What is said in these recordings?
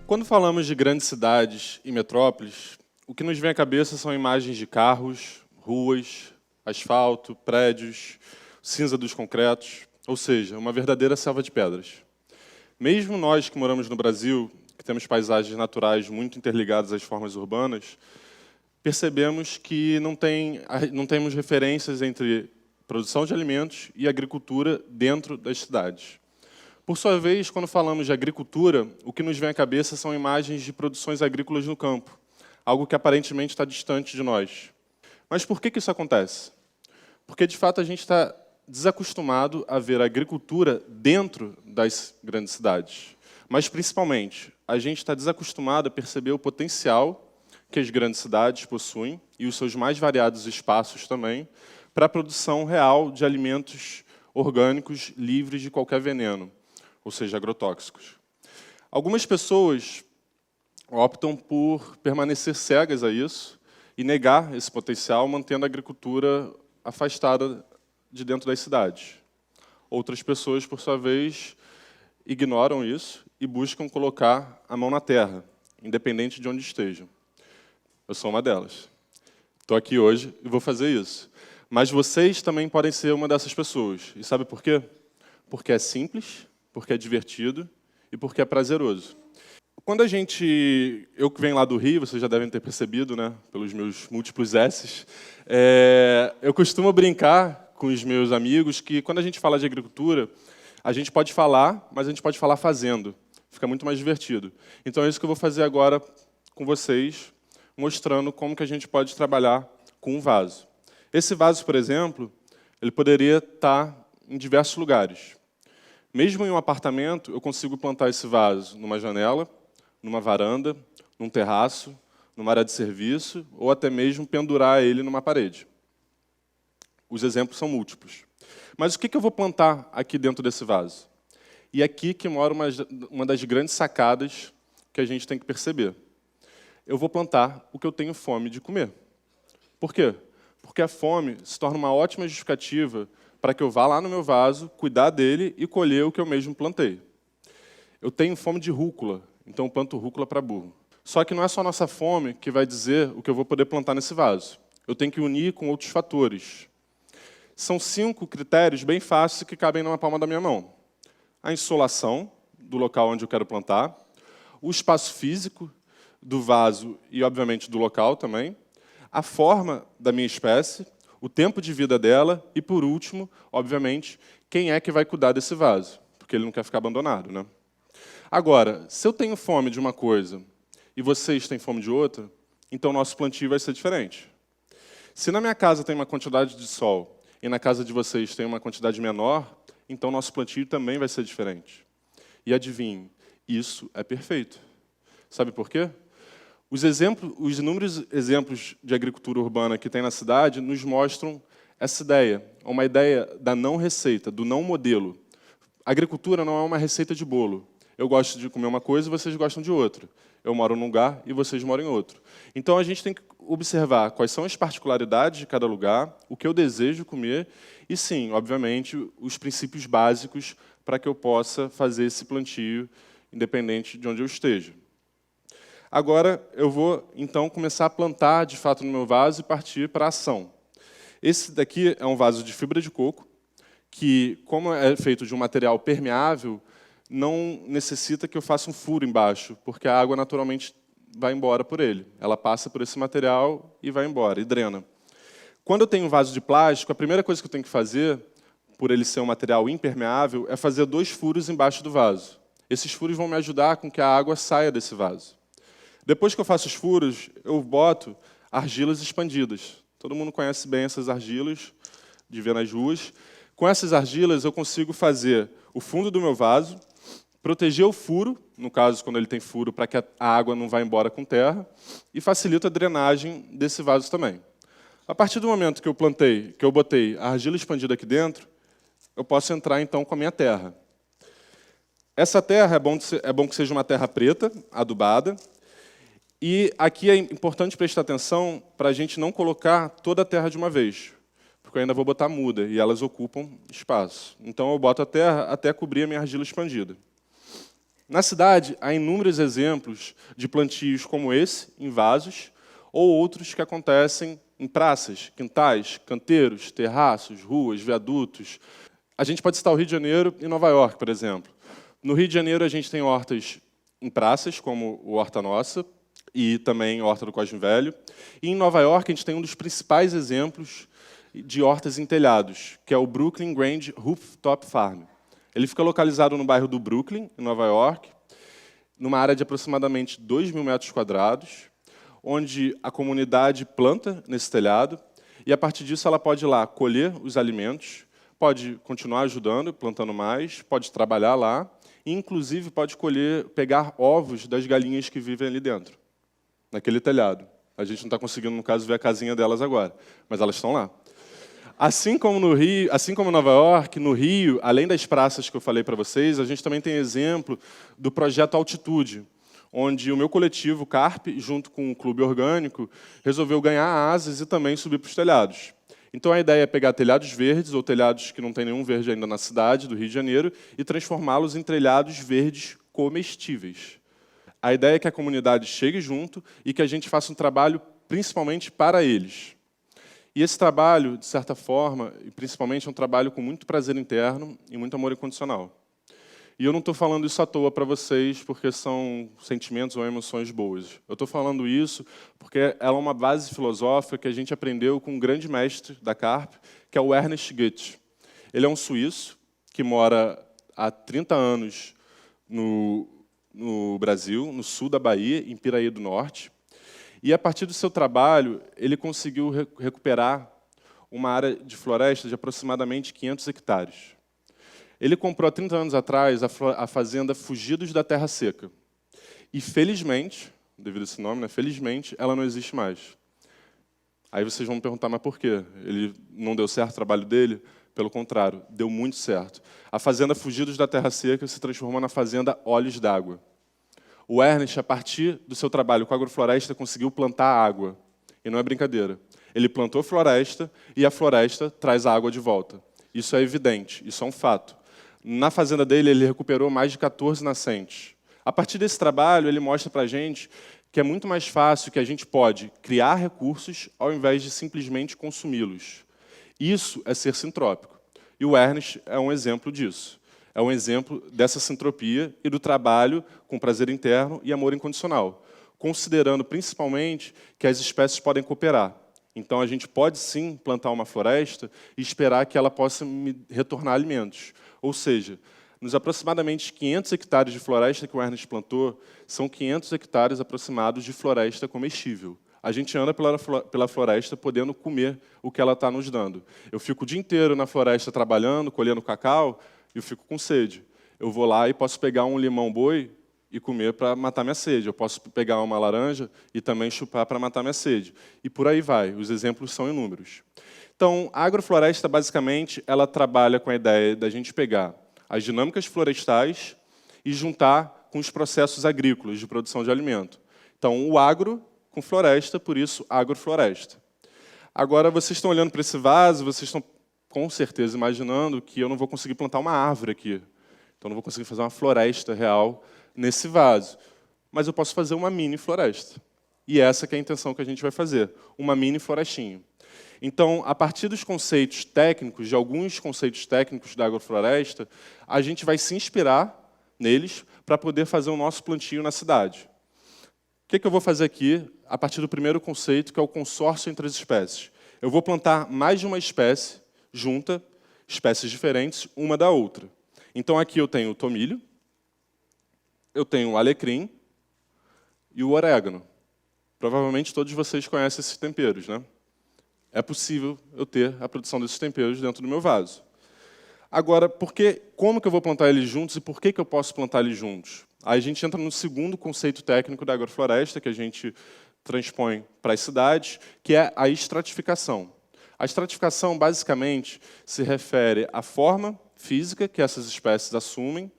Quando falamos de grandes cidades e metrópoles, o que nos vem à cabeça são imagens de carros, ruas, asfalto, prédios, cinza dos concretos, ou seja, uma verdadeira selva de pedras. Mesmo nós que moramos no Brasil, que temos paisagens naturais muito interligadas às formas urbanas, percebemos que não temos referências entre produção de alimentos e agricultura dentro das cidades. Por sua vez, quando falamos de agricultura, o que nos vem à cabeça são imagens de produções agrícolas no campo, algo que aparentemente está distante de nós. Mas por que isso acontece? Porque, de fato, a gente está desacostumado a ver a agricultura dentro das grandes cidades. Mas, principalmente, a gente está desacostumado a perceber o potencial que as grandes cidades possuem, e os seus mais variados espaços também, para a produção real de alimentos orgânicos livres de qualquer veneno, ou seja, agrotóxicos. Algumas pessoas optam por permanecer cegas a isso e negar esse potencial, mantendo a agricultura afastada de dentro das cidades. Outras pessoas, por sua vez, ignoram isso e buscam colocar a mão na terra, independente de onde estejam. Eu sou uma delas. Estou aqui hoje e vou fazer isso. Mas vocês também podem ser uma dessas pessoas. E sabe por quê? Porque é simples, porque é divertido e porque é prazeroso. Quando eu que venho lá do Rio, vocês já devem ter percebido, né, pelos meus múltiplos S's, eu costumo brincar com os meus amigos que quando a gente fala de agricultura, a gente pode falar, mas a gente pode falar fazendo. Fica muito mais divertido. Então é isso que eu vou fazer agora com vocês, mostrando como que a gente pode trabalhar com um vaso. Esse vaso, por exemplo, ele poderia estar em diversos lugares. Mesmo em um apartamento, eu consigo plantar esse vaso numa janela, numa varanda, num terraço, numa área de serviço, ou até mesmo pendurar ele numa parede. Os exemplos são múltiplos. Mas o que eu vou plantar aqui dentro desse vaso? E aqui que mora uma das grandes sacadas que a gente tem que perceber. Eu vou plantar o que eu tenho fome de comer. Por quê? Porque a fome se torna uma ótima justificativa para que eu vá lá no meu vaso, cuidar dele e colher o que eu mesmo plantei. Eu tenho fome de rúcula, então eu planto rúcula para burro. Só que não é só a nossa fome que vai dizer o que eu vou poder plantar nesse vaso. Eu tenho que unir com outros fatores. São 5 critérios bem fáceis que cabem numa palma da minha mão. A insolação do local onde eu quero plantar, o espaço físico do vaso e, obviamente, do local também, a forma da minha espécie, o tempo de vida dela e, por último, obviamente, quem é que vai cuidar desse vaso, porque ele não quer ficar abandonado, né? Agora, se eu tenho fome de uma coisa e vocês têm fome de outra, então nosso plantio vai ser diferente. Se na minha casa tem uma quantidade de sol e na casa de vocês tem uma quantidade menor, então nosso plantio também vai ser diferente. E adivinhe, isso é perfeito. Sabe por quê? Os inúmeros exemplos de agricultura urbana que tem na cidade nos mostram essa ideia, uma ideia da não receita, do não modelo. A agricultura não é uma receita de bolo. Eu gosto de comer uma coisa e vocês gostam de outra. Eu moro num lugar e vocês moram em outro. Então, a gente tem que observar quais são as particularidades de cada lugar, o que eu desejo comer e, sim, obviamente, os princípios básicos para que eu possa fazer esse plantio, independente de onde eu esteja. Agora, eu vou, então, começar a plantar, de fato, no meu vaso e partir para a ação. Esse daqui é um vaso de fibra de coco, que, como é feito de um material permeável, não necessita que eu faça um furo embaixo, porque a água, naturalmente, vai embora por ele. Ela passa por esse material e vai embora, e drena. Quando eu tenho um vaso de plástico, a primeira coisa que eu tenho que fazer, por ele ser um material impermeável, é fazer 2 furos embaixo do vaso. Esses furos vão me ajudar com que a água saia desse vaso. Depois que eu faço os furos, eu boto argilas expandidas. Todo mundo conhece bem essas argilas, de ver nas ruas. Com essas argilas, eu consigo fazer o fundo do meu vaso, proteger o furo, no caso, quando ele tem furo, para que a água não vá embora com terra, e facilita a drenagem desse vaso também. A partir do momento que eu botei a argila expandida aqui dentro, eu posso entrar, então, com a minha terra. Essa terra é bom que seja uma terra preta, adubada. E aqui é importante prestar atenção para a gente não colocar toda a terra de uma vez, porque eu ainda vou botar muda e elas ocupam espaço. Então eu boto a terra até cobrir a minha argila expandida. Na cidade, há inúmeros exemplos de plantios como esse, em vasos, ou outros que acontecem em praças, quintais, canteiros, terraços, ruas, viadutos. A gente pode citar o Rio de Janeiro e Nova York, por exemplo. No Rio de Janeiro, a gente tem hortas em praças, como o Horta Nossa, e também a Horta do Cosme Velho. E em Nova York, a gente tem um dos principais exemplos de hortas em telhados, que é o Brooklyn Grange Rooftop Farm. Ele fica localizado no bairro do Brooklyn, em Nova York, numa área de aproximadamente 2.000 metros quadrados, onde a comunidade planta nesse telhado, e a partir disso ela pode ir lá colher os alimentos, pode continuar ajudando, plantando mais, pode trabalhar lá, e inclusive pode pegar ovos das galinhas que vivem ali dentro, naquele telhado. A gente não está conseguindo, no caso, ver a casinha delas agora, mas elas estão lá. Assim como no Rio, assim como em Nova York, no Rio, além das praças que eu falei para vocês, a gente também tem exemplo do projeto Altitude, onde o meu coletivo, CARP, junto com o Clube Orgânico, resolveu ganhar asas e também subir para os telhados. Então, a ideia é pegar telhados verdes, ou telhados que não tem nenhum verde ainda na cidade do Rio de Janeiro, e transformá-los em telhados verdes comestíveis. A ideia é que a comunidade chegue junto e que a gente faça um trabalho principalmente para eles. E esse trabalho, de certa forma, e principalmente, é um trabalho com muito prazer interno e muito amor incondicional. E eu não estou falando isso à toa para vocês porque são sentimentos ou emoções boas. Eu estou falando isso porque ela é uma base filosófica que a gente aprendeu com um grande mestre da CARP, que é o Ernest Goethe. Ele é um suíço que mora há 30 anos no Brasil, no sul da Bahia, em Piraí do Norte. E, a partir do seu trabalho, ele conseguiu recuperar uma área de floresta de aproximadamente 500 hectares. Ele comprou, há 30 anos atrás, a fazenda Fugidos da Terra Seca. E, felizmente, devido a esse nome, felizmente, ela não existe mais. Aí vocês vão me perguntar, mas por quê? Ele não deu certo o trabalho dele? Pelo contrário, deu muito certo. A fazenda Fugidos da Terra Seca se transformou na fazenda Olhos d'Água. O Ernest, a partir do seu trabalho com a agrofloresta, conseguiu plantar água. E não é brincadeira. Ele plantou floresta e a floresta traz a água de volta. Isso é evidente, isso é um fato. Na fazenda dele, ele recuperou mais de 14 nascentes. A partir desse trabalho, ele mostra para a gente que é muito mais fácil, que a gente pode criar recursos ao invés de simplesmente consumi-los. Isso é ser sintrópico. E o Ernest é um exemplo disso. É um exemplo dessa sintropia e do trabalho com prazer interno e amor incondicional, considerando principalmente que as espécies podem cooperar. Então, a gente pode, sim, plantar uma floresta e esperar que ela possa me retornar alimentos. Ou seja, nos aproximadamente 500 hectares de floresta que o Ernest plantou, são 500 hectares aproximados de floresta comestível. A gente anda pela floresta podendo comer o que ela está nos dando. Eu fico o dia inteiro na floresta trabalhando, colhendo cacau, e eu fico com sede. Eu vou lá e posso pegar um limão-boi e comer para matar minha sede. Eu posso pegar uma laranja e também chupar para matar minha sede. E por aí vai. Os exemplos são inúmeros. Então, a agrofloresta, basicamente, ela trabalha com a ideia da gente pegar as dinâmicas florestais e juntar com os processos agrícolas de produção de alimento. Então, o agro com floresta, por isso, agrofloresta. Agora, vocês estão olhando para esse vaso, vocês estão, com certeza, imaginando que eu não vou conseguir plantar uma árvore aqui. Então, não vou conseguir fazer uma floresta real nesse vaso. Mas eu posso fazer uma mini floresta. E essa que é a intenção que a gente vai fazer, uma mini florestinha. Então, a partir dos conceitos técnicos, de alguns conceitos técnicos da agrofloresta, a gente vai se inspirar neles para poder fazer o nosso plantio na cidade. O que eu vou fazer aqui, a partir do primeiro conceito, que é o consórcio entre as espécies? Eu vou plantar mais de uma espécie junta, espécies diferentes, uma da outra. Então, aqui eu tenho o tomilho, eu tenho o alecrim e o orégano. Provavelmente todos vocês conhecem esses temperos, né? É possível eu ter a produção desses temperos dentro do meu vaso. Agora, como que eu vou plantar eles juntos e por que eu posso plantar eles juntos? Aí a gente entra no segundo conceito técnico da agrofloresta, que a gente transpõe para as cidades, que é a estratificação. A estratificação, basicamente, se refere à forma física que essas espécies assumem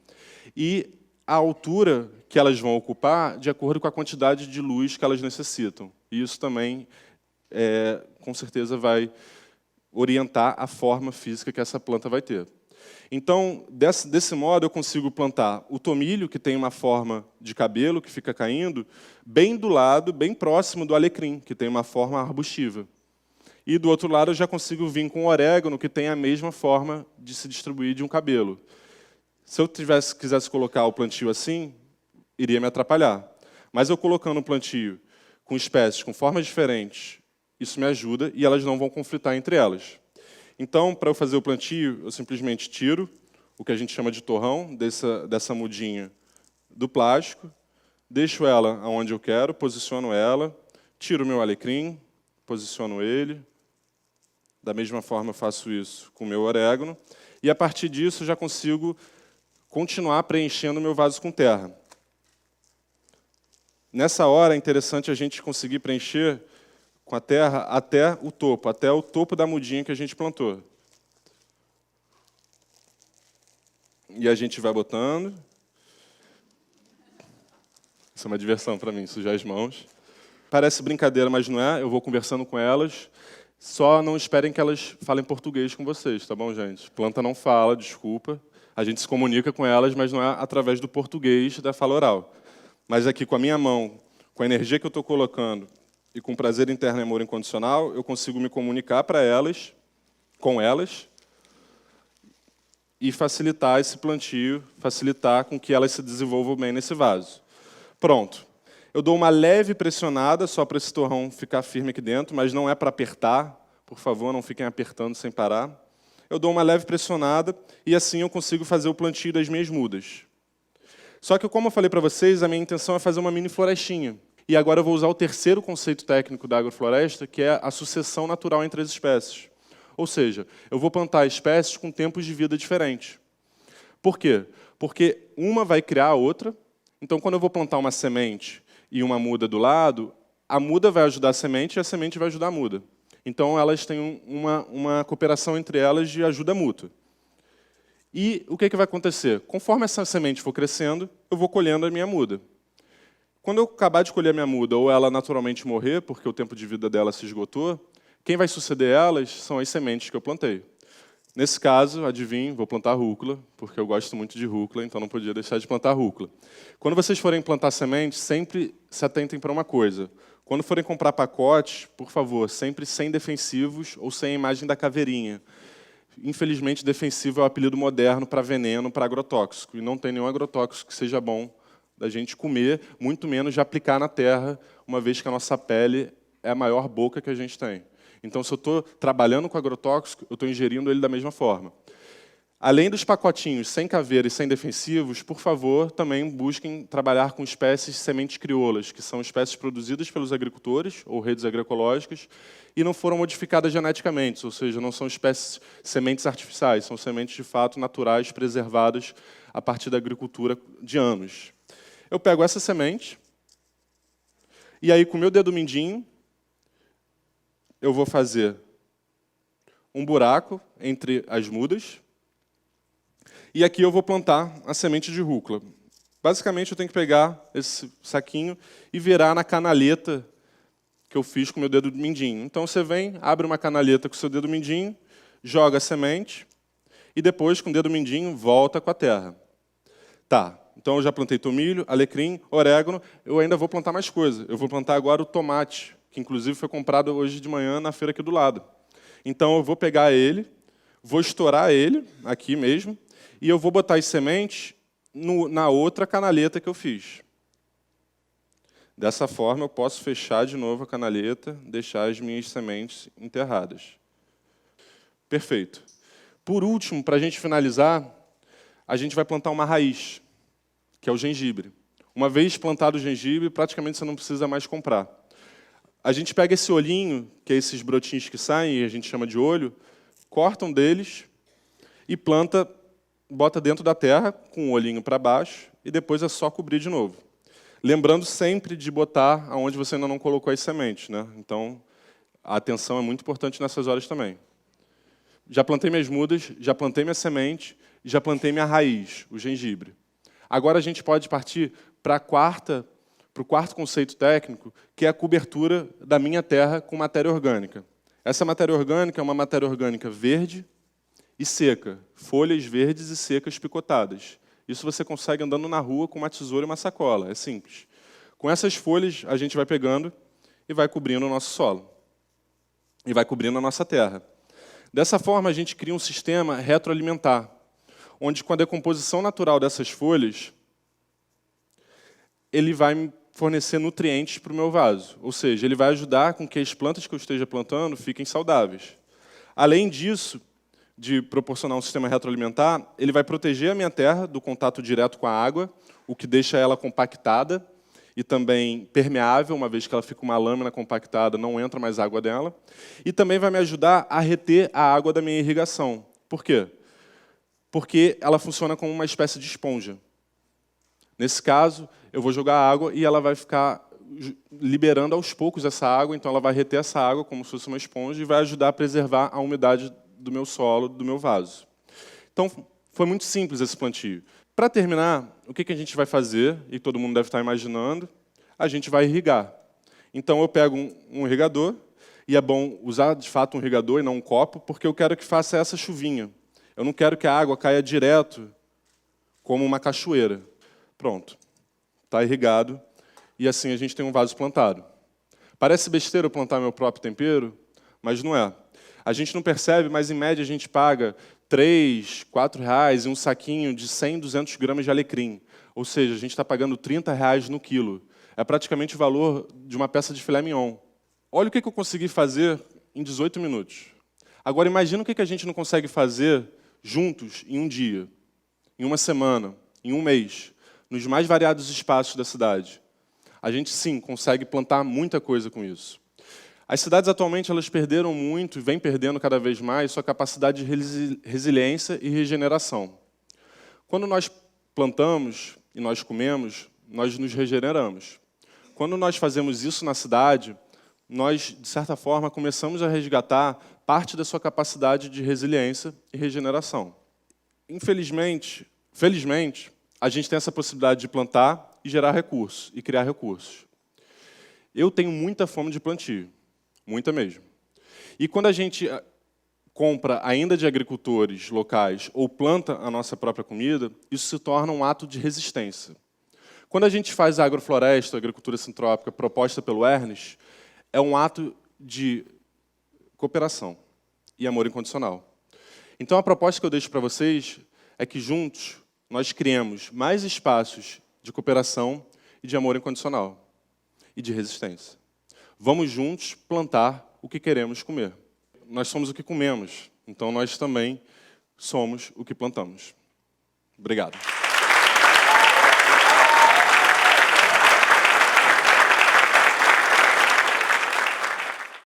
e a altura que elas vão ocupar de acordo com a quantidade de luz que elas necessitam. E isso também, com certeza, vai orientar a forma física que essa planta vai ter. Então, desse modo, eu consigo plantar o tomilho, que tem uma forma de cabelo que fica caindo, bem do lado, bem próximo do alecrim, que tem uma forma arbustiva. E do outro lado, eu já consigo vir com o orégano, que tem a mesma forma de se distribuir de um cabelo. Se eu quisesse colocar o plantio assim, iria me atrapalhar. Mas eu colocando um plantio com espécies com formas diferentes, isso me ajuda e elas não vão conflitar entre elas. Então, para eu fazer o plantio, eu simplesmente tiro o que a gente chama de torrão dessa mudinha do plástico, deixo ela onde eu quero, posiciono ela, tiro o meu alecrim, posiciono ele. Da mesma forma, eu faço isso com o meu orégano. E, a partir disso, eu já consigo continuar preenchendo o meu vaso com terra. Nessa hora, é interessante a gente conseguir preencher com a terra até o topo da mudinha que a gente plantou. E a gente vai botando. Isso é uma diversão para mim, sujar as mãos. Parece brincadeira, mas não é. Eu vou conversando com elas. Só não esperem que elas falem português com vocês, tá bom, gente? Planta não fala, desculpa. A gente se comunica com elas, mas não é através do português da fala oral. Mas aqui, com a minha mão, com a energia que eu estou colocando e com prazer interno e amor incondicional, eu consigo me comunicar para elas, com elas, e facilitar esse plantio, facilitar com que elas se desenvolvam bem nesse vaso. Pronto. Eu dou uma leve pressionada, só para esse torrão ficar firme aqui dentro, mas não é para apertar. Por favor, não fiquem apertando sem parar. Eu dou uma leve pressionada e assim eu consigo fazer o plantio das minhas mudas. Só que, como eu falei para vocês, a minha intenção é fazer uma mini florestinha. E agora eu vou usar o terceiro conceito técnico da agrofloresta, que é a sucessão natural entre as espécies. Ou seja, eu vou plantar espécies com tempos de vida diferentes. Por quê? Porque uma vai criar a outra. Então, quando eu vou plantar uma semente e uma muda do lado, a muda vai ajudar a semente e a semente vai ajudar a muda. Então, elas têm uma cooperação entre elas de ajuda mútua. E o que vai acontecer? Conforme essa semente for crescendo, eu vou colhendo a minha muda. Quando eu acabar de colher a minha muda, ou ela naturalmente morrer, porque o tempo de vida dela se esgotou, quem vai suceder elas são as sementes que eu plantei. Nesse caso, adivinhe, vou plantar rúcula, porque eu gosto muito de rúcula, então não podia deixar de plantar rúcula. Quando vocês forem plantar sementes, sempre se atentem para uma coisa. Quando forem comprar pacotes, por favor, sempre sem defensivos ou sem a imagem da caveirinha. Infelizmente, defensivo é o apelido moderno para veneno, para agrotóxico. E não tem nenhum agrotóxico que seja bom da gente comer, muito menos de aplicar na terra, uma vez que a nossa pele é a maior boca que a gente tem. Então, se eu estou trabalhando com agrotóxico, eu estou ingerindo ele da mesma forma. Além dos pacotinhos sem caveira e sem defensivos, por favor, também busquem trabalhar com espécies de sementes crioulas, que são espécies produzidas pelos agricultores ou redes agroecológicas e não foram modificadas geneticamente, ou seja, não são sementes artificiais, são sementes de fato naturais, preservadas a partir da agricultura de anos. Eu pego essa semente e aí, com o meu dedo mindinho, eu vou fazer um buraco entre as mudas. E aqui eu vou plantar a semente de rúcula. Basicamente, eu tenho que pegar esse saquinho e virar na canaleta que eu fiz com o meu dedo mindinho. Então, você vem, abre uma canaleta com o seu dedo mindinho, joga a semente e depois, com o dedo mindinho, volta com a terra. Tá, então eu já plantei tomilho, alecrim, orégano. Eu ainda vou plantar mais coisa. Eu vou plantar agora o tomate, que inclusive foi comprado hoje de manhã na feira aqui do lado. Então, eu vou pegar ele, vou estourar ele, aqui mesmo, e eu vou botar as sementes na outra canaleta que eu fiz. Dessa forma, eu posso fechar de novo a canaleta, deixar as minhas sementes enterradas. Perfeito. Por último, para a gente finalizar, a gente vai plantar uma raiz, que é o gengibre. Uma vez plantado o gengibre, praticamente você não precisa mais comprar. A gente pega esse olhinho, que é esses brotinhos que saem, e a gente chama de olho, corta um deles e planta, bota dentro da terra, com o olhinho para baixo, e depois é só cobrir de novo. Lembrando sempre de botar onde você ainda não colocou as sementes, né? Então, a atenção é muito importante nessas horas também. Já plantei minhas mudas, já plantei minha semente, já plantei minha raiz, o gengibre. Agora a gente pode partir para o quarto conceito técnico, que é a cobertura da minha terra com matéria orgânica. Essa matéria orgânica é uma matéria orgânica verde e seca, folhas verdes e secas picotadas. Isso você consegue andando na rua com uma tesoura e uma sacola, é simples. Com essas folhas, a gente vai pegando e vai cobrindo o nosso solo. E vai cobrindo a nossa terra. Dessa forma, a gente cria um sistema retroalimentar, onde, com a decomposição natural dessas folhas, ele vai me fornecer nutrientes para o meu vaso. Ou seja, ele vai ajudar com que as plantas que eu esteja plantando fiquem saudáveis. Além disso, de proporcionar um sistema retroalimentar, ele vai proteger a minha terra do contato direto com a água, o que deixa ela compactada e também permeável, uma vez que ela fica uma lâmina compactada, não entra mais água dela. E também vai me ajudar a reter a água da minha irrigação. Por quê? Porque ela funciona como uma espécie de esponja. Nesse caso, eu vou jogar água e ela vai ficar liberando aos poucos essa água, então ela vai reter essa água como se fosse uma esponja e vai ajudar a preservar a umidade do meu solo, do meu vaso. Então, foi muito simples esse plantio. Para terminar, o que a gente vai fazer, e todo mundo deve estar imaginando, a gente vai irrigar. Então, eu pego um irrigador, e é bom usar, de fato, um irrigador e não um copo, porque eu quero que faça essa chuvinha. Eu não quero que a água caia direto, como uma cachoeira. Pronto. Está irrigado, e assim a gente tem um vaso plantado. Parece besteira eu plantar meu próprio tempero, mas não é. A gente não percebe, mas em média a gente paga R$3, R$4 e um saquinho de 100, 200 gramas de alecrim. Ou seja, a gente está pagando R$30 no quilo. É praticamente o valor de uma peça de filé mignon. Olha o que eu consegui fazer em 18 minutos. Agora imagina o que a gente não consegue fazer juntos em um dia, em uma semana, em um mês, nos mais variados espaços da cidade. A gente, sim, consegue plantar muita coisa com isso. As cidades, atualmente, elas perderam muito, e vêm perdendo cada vez mais, sua capacidade de resiliência e regeneração. Quando nós plantamos e nós comemos, nós nos regeneramos. Quando nós fazemos isso na cidade, nós, de certa forma, começamos a resgatar parte da sua capacidade de resiliência e regeneração. Felizmente, a gente tem essa possibilidade de plantar e gerar recursos, e criar recursos. Eu tenho muita fome de plantio. Muita mesmo. E quando a gente compra ainda de agricultores locais ou planta a nossa própria comida, isso se torna um ato de resistência. Quando a gente faz a agrofloresta, a agricultura sintrópica, proposta pelo Ernest, é um ato de cooperação e amor incondicional. Então, a proposta que eu deixo para vocês é que, juntos, nós criemos mais espaços de cooperação e de amor incondicional e de resistência. Vamos juntos plantar o que queremos comer. Nós somos o que comemos, então nós também somos o que plantamos. Obrigado.